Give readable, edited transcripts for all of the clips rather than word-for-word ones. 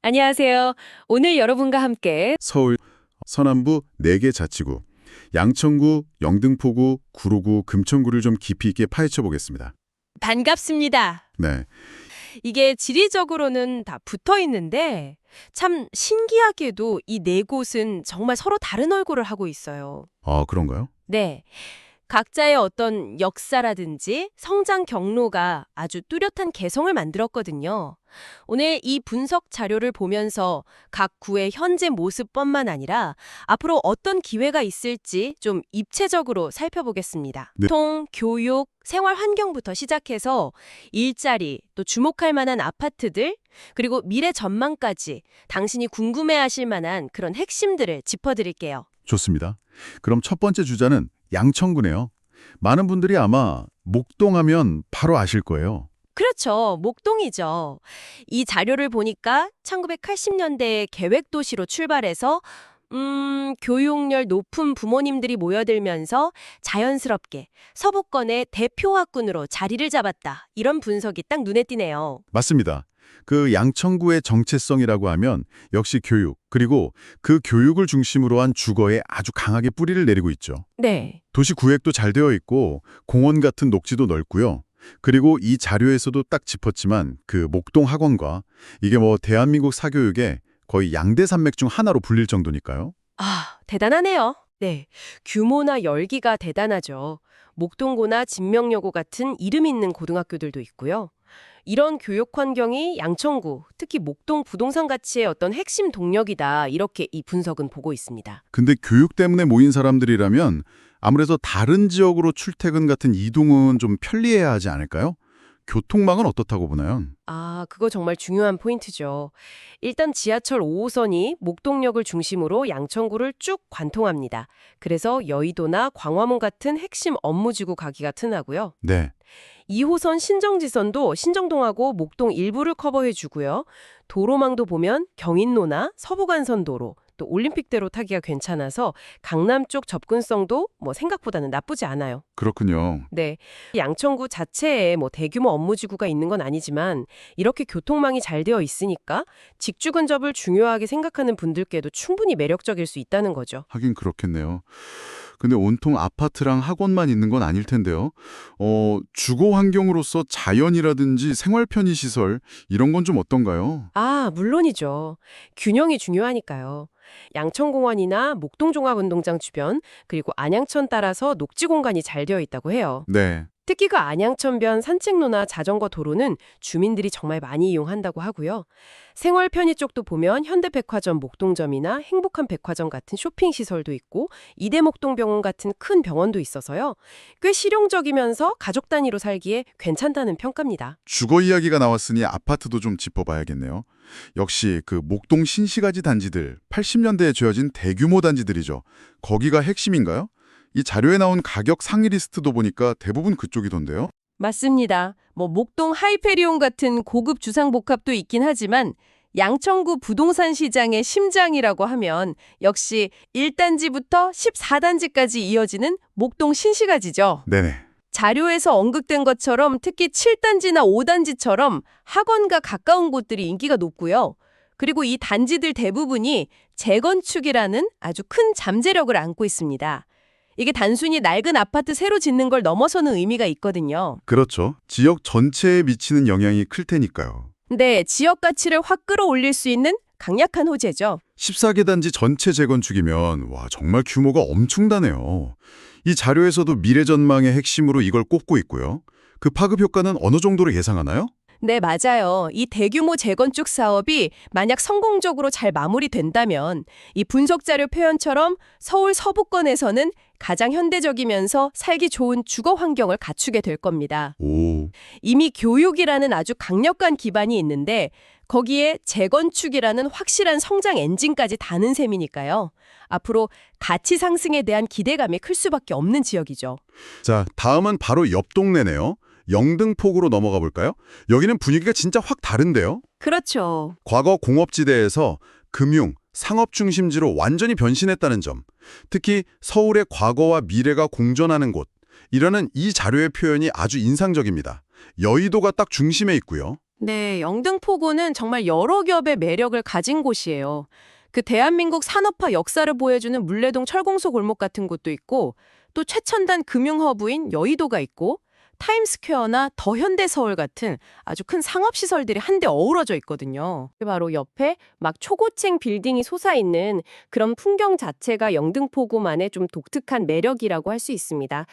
안녕하세요. 오늘 여러분과 함께 서울 서남부 4개 자치구, 양천구, 영등포구, 구로구, 금천구를 좀 깊이 있게 파헤쳐 보겠습니다. 반갑습니다. 네, 이게 지리적으로는 다 붙어 있는데 참 신기하게도 이 네 곳은 정말 서로 다른 얼굴을 하고 있어요. 그런가요? 네. 각자의 어떤 역사라든지 성장 경로가 아주 뚜렷한 개성을 만들었거든요. 오늘 이 분석 자료를 보면서 각 구의 현재 모습뿐만 아니라 앞으로 어떤 기회가 있을지 좀 입체적으로 살펴보겠습니다. 네. 교육, 생활 환경부터 시작해서 일자리, 또 주목할 만한 아파트들, 그리고 미래 전망까지 당신이 궁금해하실 만한 그런 핵심들을 짚어드릴게요. 좋습니다. 그럼 첫 번째 주자는 양천구네요. 많은 분들이 아마 목동하면 바로 아실 거예요. 그렇죠. 목동이죠. 이 자료를 보니까 1980년대에 계획도시로 출발해서 교육열 높은 부모님들이 모여들면서 자연스럽게 서부권의 대표 학군으로 자리를 잡았다. 이런 분석이 딱 눈에 띄네요. 맞습니다. 그 양천구의 정체성이라고 하면 역시 교육, 그리고 그 교육을 중심으로 한 주거에 아주 강하게 뿌리를 내리고 있죠. 네. 도시 구획도 잘 되어 있고 공원 같은 녹지도 넓고요. 그리고 이 자료에서도 딱 짚었지만 그 목동 학원과 이게 대한민국 사교육의 거의 양대 산맥 중 하나로 불릴 정도니까요. 아, 대단하네요. 네. 규모나 열기가 대단하죠. 목동고나 진명여고 같은 이름 있는 고등학교들도 있고요. 이런 교육 환경이 양천구, 특히 목동 부동산 가치의 어떤 핵심 동력이다. 이렇게 이 분석은 보고 있습니다. 근데 교육 때문에 모인 사람들이라면 아무래도 다른 지역으로 출퇴근 같은 이동은 좀 편리해야 하지 않을까요? 교통망은 어떻다고 보나요? 아, 그거 정말 중요한 포인트죠. 일단 지하철 5호선이 목동역을 중심으로 양천구를 쭉 관통합니다. 그래서 여의도나 광화문 같은 핵심 업무지구 가기가 튼하고요. 네. 2호선 신정지선도 신정동하고 목동 일부를 커버해주고요. 도로망도 보면 경인로나 서부간선도로, 또 올림픽대로 타기가 괜찮아서 강남 쪽 접근성도 생각보다는 나쁘지 않아요. 그렇군요. 네, 양천구 자체에 대규모 업무지구가 있는 건 아니지만 이렇게 교통망이 잘 되어 있으니까 직주 근접을 중요하게 생각하는 분들께도 충분히 매력적일 수 있다는 거죠. 하긴 그렇겠네요. 근데 온통 아파트랑 학원만 있는 건 아닐 텐데요. 주거 환경으로서 자연이라든지 생활 편의 시설 이런 건 좀 어떤가요? 아, 물론이죠. 균형이 중요하니까요. 양천공원이나 목동종합운동장 주변, 그리고 안양천 따라서 녹지 공간이 잘 되어 있다고 해요. 네. 특히 그 안양천변 산책로나 자전거 도로는 주민들이 정말 많이 이용한다고 하고요. 생활 편의 쪽도 보면 현대백화점 목동점이나 행복한 백화점 같은 쇼핑시설도 있고 이대목동병원 같은 큰 병원도 있어서요. 꽤 실용적이면서 가족 단위로 살기에 괜찮다는 평가입니다. 주거 이야기가 나왔으니 아파트도 좀 짚어봐야겠네요. 역시 그 목동 신시가지 단지들, 80년대에 지어진 대규모 단지들이죠. 거기가 핵심인가요? 이 자료에 나온 가격 상위 리스트도 보니까 대부분 그쪽이던데요. 맞습니다. 목동 하이페리온 같은 고급 주상복합도 있긴 하지만 양천구 부동산 시장의 심장이라고 하면 역시 1단지부터 14단지까지 이어지는 목동 신시가지죠. 네네. 자료에서 언급된 것처럼 특히 7단지나 5단지처럼 학원과 가까운 곳들이 인기가 높고요. 그리고 이 단지들 대부분이 재건축이라는 아주 큰 잠재력을 안고 있습니다. 이게 단순히 낡은 아파트 새로 짓는 걸 넘어서는 의미가 있거든요. 그렇죠. 지역 전체에 미치는 영향이 클 테니까요. 네, 지역 가치를 확 끌어올릴 수 있는 강력한 호재죠. 14개 단지 전체 재건축이면 정말 규모가 엄청나네요. 이 자료에서도 미래 전망의 핵심으로 이걸 꼽고 있고요. 그 파급 효과는 어느 정도로 예상하나요? 네, 맞아요. 이 대규모 재건축 사업이 만약 성공적으로 잘 마무리된다면 이 분석 자료 표현처럼 서울 서부권에서는 가장 현대적이면서 살기 좋은 주거 환경을 갖추게 될 겁니다. 오, 이미 교육이라는 아주 강력한 기반이 있는데 거기에 재건축이라는 확실한 성장 엔진까지 다는 셈이니까요. 앞으로 가치 상승에 대한 기대감이 클 수밖에 없는 지역이죠. 자, 다음은 바로 옆 동네네요. 영등포구로 넘어가 볼까요? 여기는 분위기가 진짜 확 다른데요. 그렇죠. 과거 공업지대에서 금융, 상업 중심지로 완전히 변신했다는 점, 특히 서울의 과거와 미래가 공존하는 곳, 이라는 이 자료의 표현이 아주 인상적입니다. 여의도가 딱 중심에 있고요. 네, 영등포구는 정말 여러 겹의 매력을 가진 곳이에요. 그 대한민국 산업화 역사를 보여주는 물레동 철공소 골목 같은 곳도 있고, 또 최첨단 금융허브인 여의도가 있고, 타임스퀘어나 더 현대서울 같은 아주 큰 상업시설들이 한데 어우러져 있거든요. 바로 옆에 막 초고층 빌딩이 솟아있는 그런 풍경 자체가 영등포구만의 좀 독특한 매력이라고 할 수 있습니다.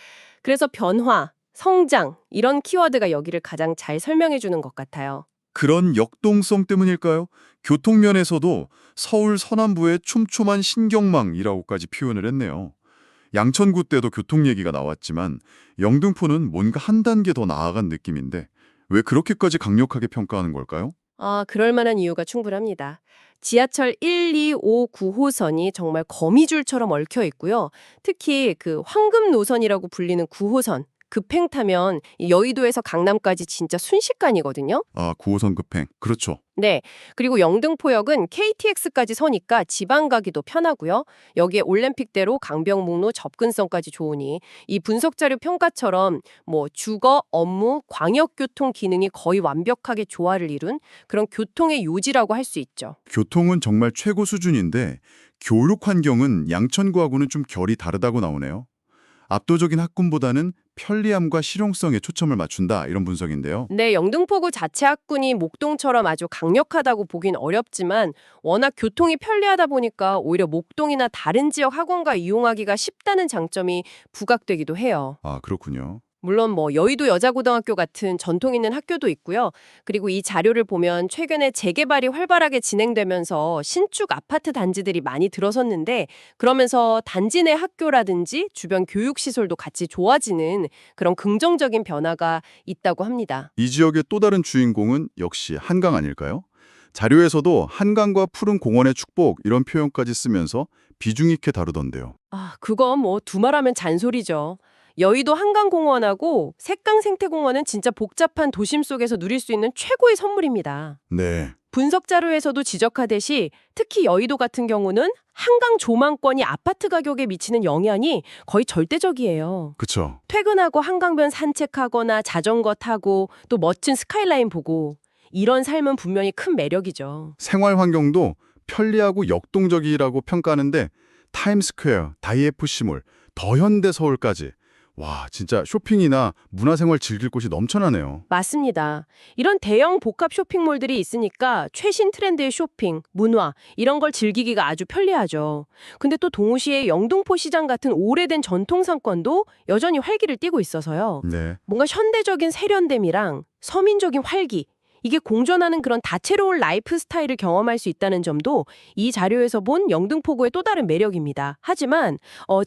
그래서 변화, 성장, 이런 키워드가 여기를 가장 잘 설명해 주는 것 같아요. 그런 역동성 때문일까요? 교통면에서도 서울 서남부의 촘촘한 신경망이라고까지 표현을 했네요. 양천구 때도 교통 얘기가 나왔지만 영등포는 뭔가 한 단계 더 나아간 느낌인데 왜 그렇게까지 강력하게 평가하는 걸까요? 그럴 만한 이유가 충분합니다. 지하철 1, 2, 5, 9호선이 정말 거미줄처럼 얽혀 있고요. 특히 그 황금 노선이라고 불리는 9호선, 급행 타면 이 여의도에서 강남까지 진짜 순식간이거든요. 9호선 급행. 그렇죠. 네. 그리고 영등포역은 KTX까지 서니까 지방 가기도 편하고요. 여기에 올림픽대로 강변북로 접근성까지 좋으니 이 분석 자료 평가처럼 뭐 주거, 업무, 광역교통 기능이 거의 완벽하게 조화를 이룬 그런 교통의 요지라고 할 수 있죠. 교통은 정말 최고 수준인데 교육 환경은 양천구하고는 좀 결이 다르다고 나오네요. 압도적인 학군보다는 편리함과 실용성에 초점을 맞춘다 이런 분석인데요. 네, 영등포구 자체 학군이 목동처럼 아주 강력하다고 보긴 어렵지만 워낙 교통이 편리하다 보니까 오히려 목동이나 다른 지역 학원가 이용하기가 쉽다는 장점이 부각되기도 해요. 그렇군요. 물론 뭐 여의도 여자고등학교 같은 전통 있는 학교도 있고요. 그리고 이 자료를 보면 최근에 재개발이 활발하게 진행되면서 신축 아파트 단지들이 많이 들어섰는데 그러면서 단지 내 학교라든지 주변 교육시설도 같이 좋아지는 그런 긍정적인 변화가 있다고 합니다. 이 지역의 또 다른 주인공은 역시 한강 아닐까요? 자료에서도 한강과 푸른 공원의 축복 이런 표현까지 쓰면서 비중 있게 다루던데요. 그건 뭐 두말하면 잔소리죠. 여의도 한강공원하고 색강생태공원은 진짜 복잡한 도심 속에서 누릴 수 있는 최고의 선물입니다. 네. 분석 자료에서도 지적하듯이 특히 여의도 같은 경우는 한강 조망권이 아파트 가격에 미치는 영향이 거의 절대적이에요. 그쵸. 퇴근하고 한강변 산책하거나 자전거 타고 또 멋진 스카이라인 보고 이런 삶은 분명히 큰 매력이죠. 생활 환경도 편리하고 역동적이라고 평가하는데 타임스퀘어, 다이에프시몰, 더 현대 서울까지 와, 진짜 쇼핑이나 문화생활 즐길 곳이 넘쳐나네요. 맞습니다. 이런 대형 복합 쇼핑몰들이 있으니까 최신 트렌드의 쇼핑, 문화 이런 걸 즐기기가 아주 편리하죠. 근데 또 동시에 영등포 시장 같은 오래된 전통 상권도 여전히 활기를 띠고 있어서요. 네. 뭔가 현대적인 세련됨이랑 서민적인 활기 이게 공존하는 그런 다채로운 라이프 스타일을 경험할 수 있다는 점도 이 자료에서 본 영등포구의 또 다른 매력입니다. 하지만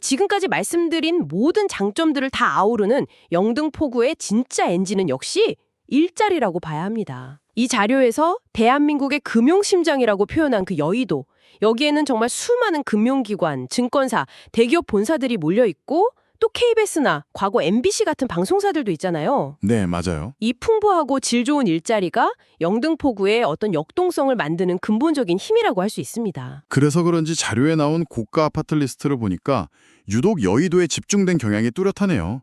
지금까지 말씀드린 모든 장점들을 다 아우르는 영등포구의 진짜 엔진은 역시 일자리라고 봐야 합니다. 이 자료에서 대한민국의 금융심장이라고 표현한 그 여의도, 여기에는 정말 수많은 금융기관, 증권사, 대기업 본사들이 몰려있고 또 KBS나 과거 MBC 같은 방송사들도 있잖아요. 네, 맞아요. 이 풍부하고 질 좋은 일자리가 영등포구의 어떤 역동성을 만드는 근본적인 힘이라고 할 수 있습니다. 그래서 그런지 자료에 나온 고가 아파트 리스트를 보니까 유독 여의도에 집중된 경향이 뚜렷하네요.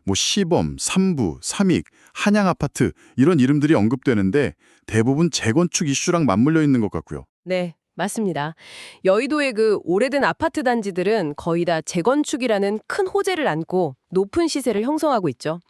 뭐 시범, 삼부, 삼익, 한양 아파트 이런 이름들이 언급되는데 대부분 재건축 이슈랑 맞물려 있는 것 같고요. 네, 맞습니다. 여의도의 그 오래된 아파트 단지들은 거의 다 재건축이라는 큰 호재를 안고 높은 시세를 형성하고 있죠.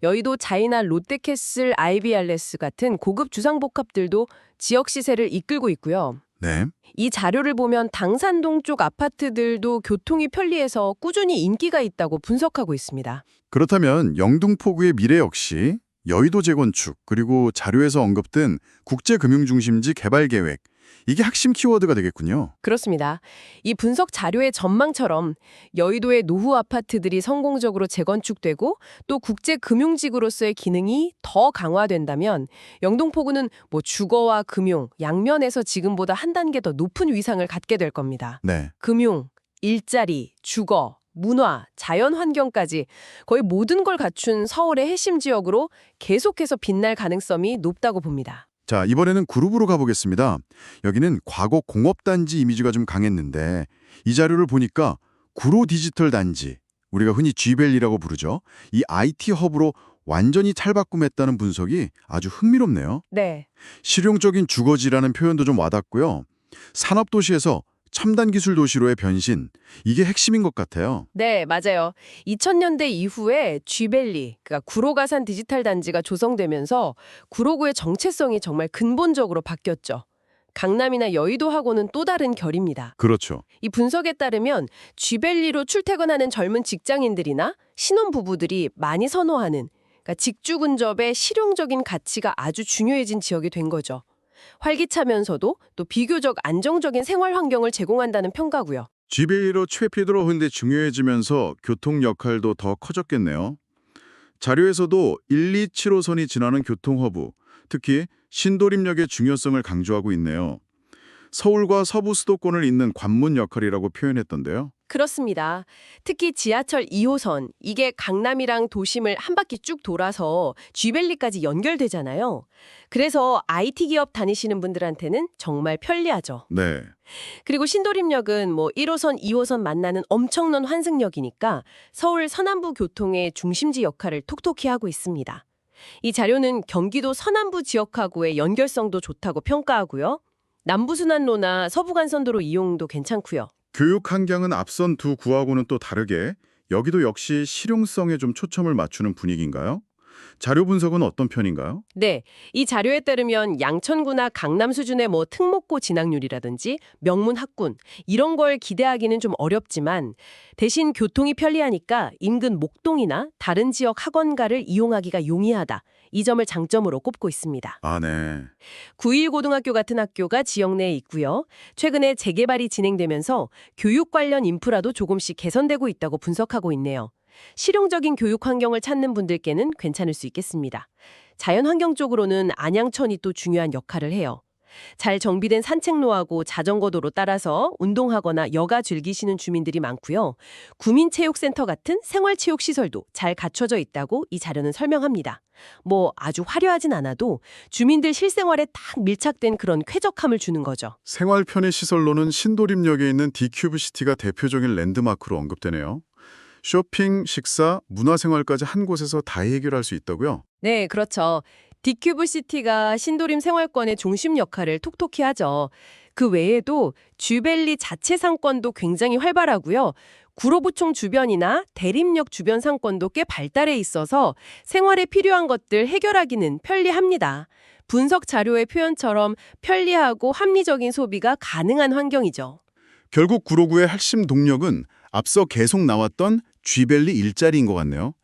여의도 자이나 롯데캐슬 아이비알레스 같은 고급 주상복합들도 지역 시세를 이끌고 있고요. 네. 이 자료를 보면 당산동 쪽 아파트들도 교통이 편리해서 꾸준히 인기가 있다고 분석하고 있습니다. 그렇다면 영등포구의 미래 역시 여의도 재건축 그리고 자료에서 언급된 국제금융중심지 개발 계획 이게 핵심 키워드가 되겠군요. 그렇습니다. 이 분석 자료의 전망처럼 여의도의 노후 아파트들이 성공적으로 재건축되고 또 국제금융지구로서의 기능이 더 강화된다면 영등포구는 뭐 주거와 금융, 양면에서 지금보다 한 단계 더 높은 위상을 갖게 될 겁니다. 네. 금융, 일자리, 주거, 문화, 자연환경까지 거의 모든 걸 갖춘 서울의 핵심 지역으로 계속해서 빛날 가능성이 높다고 봅니다. 자, 이번에는 그룹으로 가보겠습니다. 여기는 과거 공업단지 이미지가 좀 강했는데 이 자료를 보니까 구로 디지털 단지, 우리가 흔히 G밸리라고 부르죠. 이 IT 허브로 완전히 탈바꿈했다는 분석이 아주 흥미롭네요. 네. 실용적인 주거지라는 표현도 좀 와닿고요. 산업도시에서 첨단 기술 도시로의 변신, 이게 핵심인 것 같아요. 네, 맞아요. 2000년대 이후에 쥐밸리, 그러니까 구로가산 디지털 단지가 조성되면서 구로구의 정체성이 정말 근본적으로 바뀌었죠. 강남이나 여의도하고는 또 다른 결입니다. 그렇죠. 이 분석에 따르면 쥐밸리로 출퇴근하는 젊은 직장인들이나 신혼부부들이 많이 선호하는, 그러니까 직주 근접의 실용적인 가치가 아주 중요해진 지역이 된 거죠. 활기차면서도 또 비교적 안정적인 생활 환경을 제공한다는 평가고요. GBA로 최피드로 근데 중요해지면서 교통 역할도 더 커졌겠네요. 자료에서도 127호선이 지나는 교통허브, 특히 신도림역의 중요성을 강조하고 있네요. 서울과 서부 수도권을 잇는 관문 역할이라고 표현했던데요. 그렇습니다. 특히 지하철 2호선, 이게 강남이랑 도심을 한 바퀴 쭉 돌아서 쥐밸리까지 연결되잖아요. 그래서 IT 기업 다니시는 분들한테는 정말 편리하죠. 네. 그리고 신도림역은 뭐 1호선, 2호선 만나는 엄청난 환승역이니까 서울 서남부 교통의 중심지 역할을 톡톡히 하고 있습니다. 이 자료는 경기도 서남부 지역하고의 연결성도 좋다고 평가하고요. 남부순환로나 서부간선도로 이용도 괜찮고요. 교육 환경은 앞선 두 구하고는 또 다르게 여기도 역시 실용성에 좀 초점을 맞추는 분위기인가요? 자료 분석은 어떤 편인가요? 네, 이 자료에 따르면 양천구나 강남 수준의 뭐 특목고 진학률이라든지 명문 학군 이런 걸 기대하기는 좀 어렵지만 대신 교통이 편리하니까 인근 목동이나 다른 지역 학원가를 이용하기가 용이하다. 이 점을 장점으로 꼽고 있습니다. 아, 네. 9.1고등학교 같은 학교가 지역 내에 있고요. 최근에 재개발이 진행되면서 교육 관련 인프라도 조금씩 개선되고 있다고 분석하고 있네요. 실용적인 교육 환경을 찾는 분들께는 괜찮을 수 있겠습니다. 자연 환경 쪽으로는 안양천이 또 중요한 역할을 해요. 잘 정비된 산책로하고 자전거도로 따라서 운동하거나 여가 즐기시는 주민들이 많고요. 구민체육센터 같은 생활체육시설도 잘 갖춰져 있다고 이 자료는 설명합니다. 뭐 아주 화려하진 않아도 주민들 실생활에 딱 밀착된 그런 쾌적함을 주는 거죠. 생활 편의 시설로는 신도림역에 있는 디큐브시티가 대표적인 랜드마크로 언급되네요. 쇼핑, 식사, 문화생활까지 한 곳에서 다 해결할 수 있다고요? 네, 그렇죠. 디큐브시티가 신도림 생활권의 중심 역할을 톡톡히 하죠. 그 외에도 쥐밸리 자체 상권도 굉장히 활발하고요. 구로구청 주변이나 대림역 주변 상권도 꽤 발달해 있어서 생활에 필요한 것들 해결하기는 편리합니다. 분석 자료의 표현처럼 편리하고 합리적인 소비가 가능한 환경이죠. 결국 구로구의 핵심 동력은 앞서 계속 나왔던 쥐밸리 일자리인 것 같네요.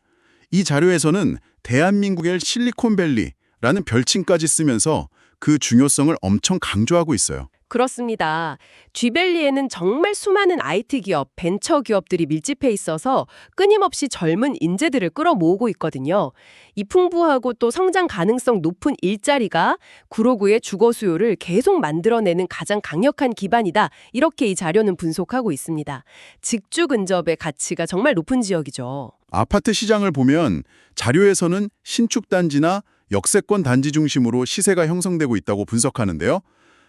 이 자료에서는 대한민국의 실리콘밸리라는 별칭까지 쓰면서 그 중요성을 엄청 강조하고 있어요. 그렇습니다. 쥐밸리에는 정말 수많은 IT 기업, 벤처 기업들이 밀집해 있어서 끊임없이 젊은 인재들을 끌어모으고 있거든요. 이 풍부하고 또 성장 가능성 높은 일자리가 구로구의 주거 수요를 계속 만들어내는 가장 강력한 기반이다. 이렇게 이 자료는 분석하고 있습니다. 직주 근접의 가치가 정말 높은 지역이죠. 아파트 시장을 보면 자료에서는 신축 단지나 역세권 단지 중심으로 시세가 형성되고 있다고 분석하는데요.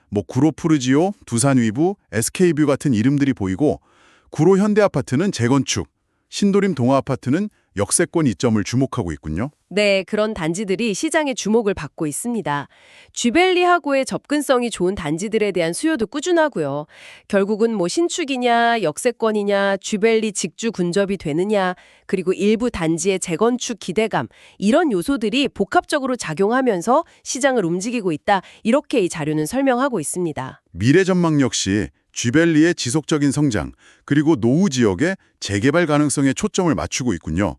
뭐 구로 푸르지오, 두산 위브, SK뷰 같은 이름들이 보이고 구로 현대아파트는 재건축, 신도림 동아아파트는 역세권 이점을 주목하고 있군요. 네, 그런 단지들이 시장의 주목을 받고 있습니다. 쥐밸리하고의 접근성이 좋은 단지들에 대한 수요도 꾸준하고요. 결국은 뭐 신축이냐, 역세권이냐, 쥐밸리 직주 근접이 되느냐, 그리고 일부 단지의 재건축 기대감, 이런 요소들이 복합적으로 작용하면서 시장을 움직이고 있다. 이렇게 이 자료는 설명하고 있습니다. 미래 전망 역시 쥐밸리의 지속적인 성장, 그리고 노후 지역의 재개발 가능성에 초점을 맞추고 있군요.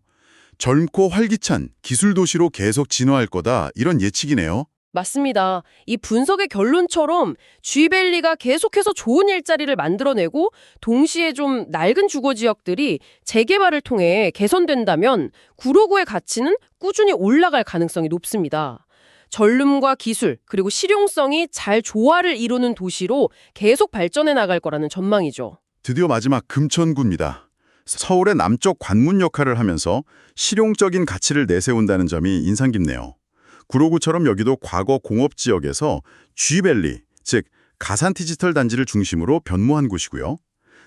젊고 활기찬 기술 도시로 계속 진화할 거다, 이런 예측이네요. 맞습니다. 이 분석의 결론처럼 쥐밸리가 계속해서 좋은 일자리를 만들어내고 동시에 좀 낡은 주거 지역들이 재개발을 통해 개선된다면 구로구의 가치는 꾸준히 올라갈 가능성이 높습니다. 전룸과 기술 그리고 실용성이 잘 조화를 이루는 도시로 계속 발전해 나갈 거라는 전망이죠. 드디어 마지막 금천구입니다. 서울의 남쪽 관문 역할을 하면서 실용적인 가치를 내세운다는 점이 인상 깊네요. 구로구처럼 여기도 과거 공업지역에서 쥐밸리, 즉 가산 디지털 단지를 중심으로 변모한 곳이고요.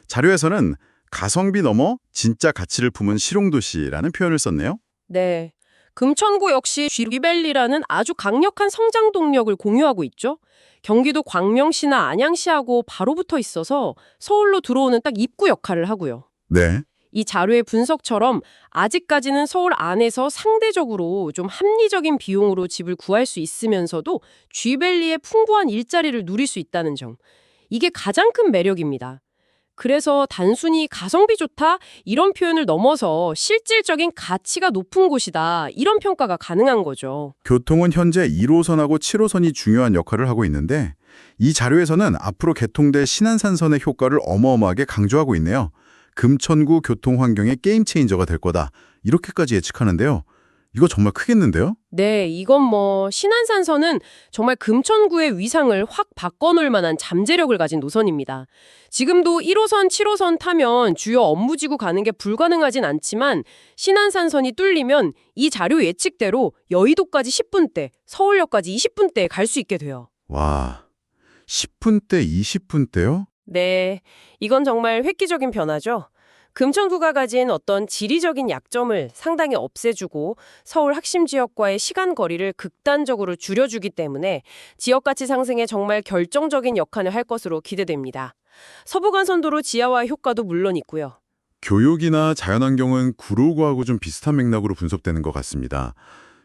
자료에서는 가성비 넘어 진짜 가치를 품은 실용도시라는 표현을 썼네요. 네. 금천구 역시 쥐밸리라는 아주 강력한 성장 동력을 공유하고 있죠. 경기도 광명시나 안양시하고 바로 붙어 있어서 서울로 들어오는 딱 입구 역할을 하고요. 네. 이 자료의 분석처럼 아직까지는 서울 안에서 상대적으로 좀 합리적인 비용으로 집을 구할 수 있으면서도 쥐밸리의 풍부한 일자리를 누릴 수 있다는 점. 이게 가장 큰 매력입니다. 그래서 단순히 가성비 좋다 이런 표현을 넘어서 실질적인 가치가 높은 곳이다 이런 평가가 가능한 거죠. 교통은 현재 1호선하고 7호선이 중요한 역할을 하고 있는데 이 자료에서는 앞으로 개통될 신안산선의 효과를 어마어마하게 강조하고 있네요. 금천구 교통 환경의 게임 체인저가 될 거다. 이렇게까지 예측하는데요. 이거 정말 크겠는데요? 네, 이건 신안산선은 정말 금천구의 위상을 확 바꿔놓을 만한 잠재력을 가진 노선입니다. 지금도 1호선, 7호선 타면 주요 업무지구 가는 게 불가능하진 않지만 신안산선이 뚫리면 이 자료 예측대로 여의도까지 10분대, 서울역까지 20분대에 갈 수 있게 돼요. 와, 10분대, 20분대요? 네, 이건 정말 획기적인 변화죠. 금천구가 가진 어떤 지리적인 약점을 상당히 없애주고 서울 핵심 지역과의 시간 거리를 극단적으로 줄여주기 때문에 지역 가치 상승에 정말 결정적인 역할을 할 것으로 기대됩니다. 서부간선도로 지하화 효과도 물론 있고요. 교육이나 자연환경은 구로구하고 좀 비슷한 맥락으로 분석되는 것 같습니다.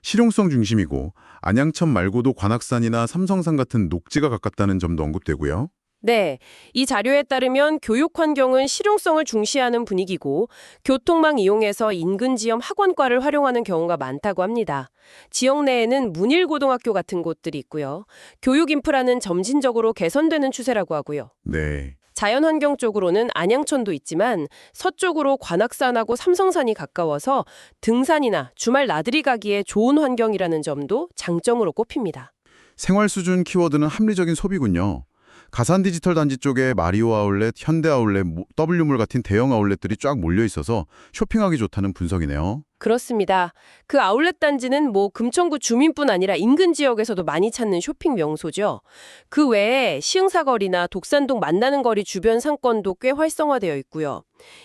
실용성 중심이고 안양천 말고도 관악산이나 삼성산 같은 녹지가 가깝다는 점도 언급되고요. 네, 이 자료에 따르면 교육 환경은 실용성을 중시하는 분위기고 교통망 이용해서 인근 지역 학원과를 활용하는 경우가 많다고 합니다. 지역 내에는 문일고등학교 같은 곳들이 있고요. 교육 인프라는 점진적으로 개선되는 추세라고 하고요. 네. 자연환경 쪽으로는 안양천도 있지만 서쪽으로 관악산하고 삼성산이 가까워서 등산이나 주말 나들이 가기에 좋은 환경이라는 점도 장점으로 꼽힙니다. 생활 수준 키워드는 합리적인 소비군요. 가산 디지털 단지 쪽에 마리오 아울렛, 현대 아울렛, W몰 같은 대형 아울렛들이 쫙 몰려 있어서 쇼핑하기 좋다는 분석이네요. 그렇습니다. 그 아울렛 단지는 금천구 주민뿐 아니라 인근 지역에서도 많이 찾는 쇼핑 명소죠. 그 외에 시흥사거리나 독산동 만나는 거리 주변 상권도 꽤 활성화되어 있고요.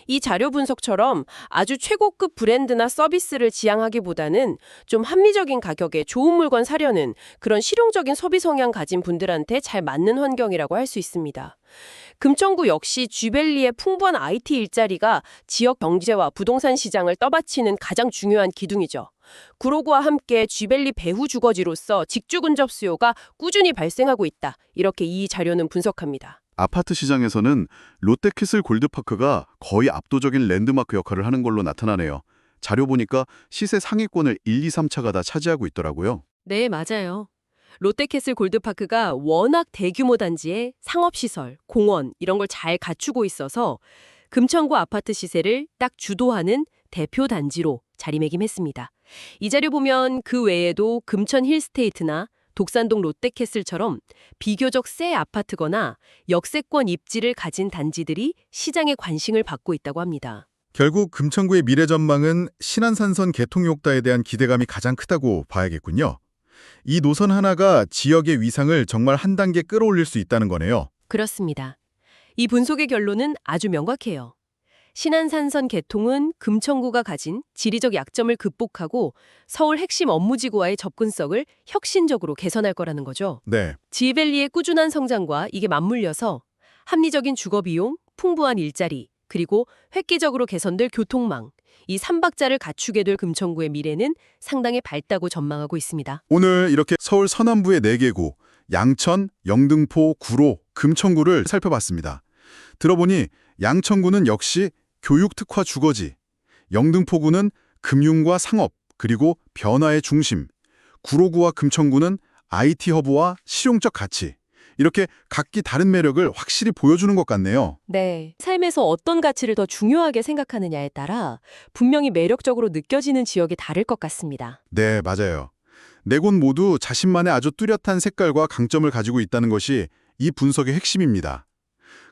이 자료 분석처럼 아주 최고급 브랜드나 서비스를 지향하기보다는 좀 합리적인 가격에 좋은 물건 사려는 그런 실용적인 소비 성향 가진 분들한테 잘 맞는 환경이라고 할 수 있습니다. 금천구 역시 쥐밸리의 풍부한 IT 일자리가 지역 경제와 부동산 시장을 떠받치는 가장 중요한 기둥이죠. 구로구와 함께 쥐밸리 배후 주거지로서 직주 근접 수요가 꾸준히 발생하고 있다. 이렇게 이 자료는 분석합니다. 아파트 시장에서는 롯데캐슬 골드파크가 거의 압도적인 랜드마크 역할을 하는 걸로 나타나네요. 자료 보니까 시세 상위권을 1, 2, 3차가 다 차지하고 있더라고요. 네, 맞아요. 롯데캐슬 골드파크가 워낙 대규모 단지에 상업시설, 공원 이런 걸 잘 갖추고 있어서 금천구 아파트 시세를 딱 주도하는 대표 단지로 자리매김했습니다. 이 자료 보면 그 외에도 금천 힐스테이트나 독산동 롯데캐슬처럼 비교적 새 아파트거나 역세권 입지를 가진 단지들이 시장의 관심을 받고 있다고 합니다. 결국 금천구의 미래 전망은 신안산선 개통 효과에 대한 기대감이 가장 크다고 봐야겠군요. 이 노선 하나가 지역의 위상을 정말 한 단계 끌어올릴 수 있다는 거네요. 그렇습니다. 이 분석의 결론은 아주 명확해요. 신안산선 개통은 금천구가 가진 지리적 약점을 극복하고 서울 핵심 업무지구와의 접근성을 혁신적으로 개선할 거라는 거죠. 네. 지밸리의 꾸준한 성장과 이게 맞물려서 합리적인 주거비용, 풍부한 일자리, 그리고 획기적으로 개선될 교통망, 이 3박자를 갖추게 될 금천구의 미래는 상당히 밝다고 전망하고 있습니다. 오늘 이렇게 서울 서남부의 4개구, 양천, 영등포, 구로, 금천구를 살펴봤습니다. 들어보니 양천구는 역시 교육 특화 주거지, 영등포구는 금융과 상업, 그리고 변화의 중심, 구로구와 금천구는 IT 허브와 실용적 가치, 이렇게 각기 다른 매력을 확실히 보여주는 것 같네요. 네. 삶에서 어떤 가치를 더 중요하게 생각하느냐에 따라 분명히 매력적으로 느껴지는 지역이 다를 것 같습니다. 네, 맞아요. 4곳 모두 자신만의 아주 뚜렷한 색깔과 강점을 가지고 있다는 것이 이 분석의 핵심입니다.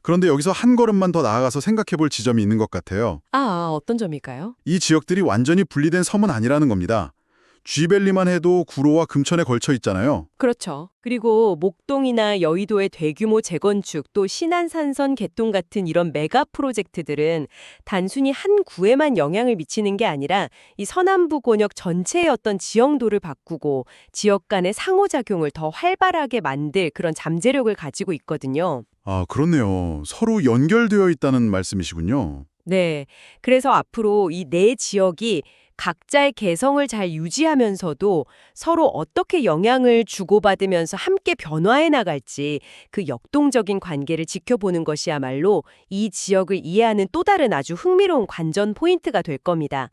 그런데 여기서 한 걸음만 더 나아가서 생각해 볼 지점이 있는 것 같아요. 어떤 점일까요? 이 지역들이 완전히 분리된 섬은 아니라는 겁니다. 쥐밸리만 해도 구로와 금천에 걸쳐 있잖아요. 그렇죠. 그리고 목동이나 여의도의 대규모 재건축 또 신안산선 개통 같은 이런 메가 프로젝트들은 단순히 한 구에만 영향을 미치는 게 아니라 이 서남부 권역 전체의 어떤 지형도를 바꾸고 지역 간의 상호작용을 더 활발하게 만들 그런 잠재력을 가지고 있거든요. 아, 그렇네요. 서로 연결되어 있다는 말씀이시군요. 네. 그래서 앞으로 이 네 지역이 각자의 개성을 잘 유지하면서도 서로 어떻게 영향을 주고받으면서 함께 변화해 나갈지 그 역동적인 관계를 지켜보는 것이야말로 이 지역을 이해하는 또 다른 아주 흥미로운 관전 포인트가 될 겁니다.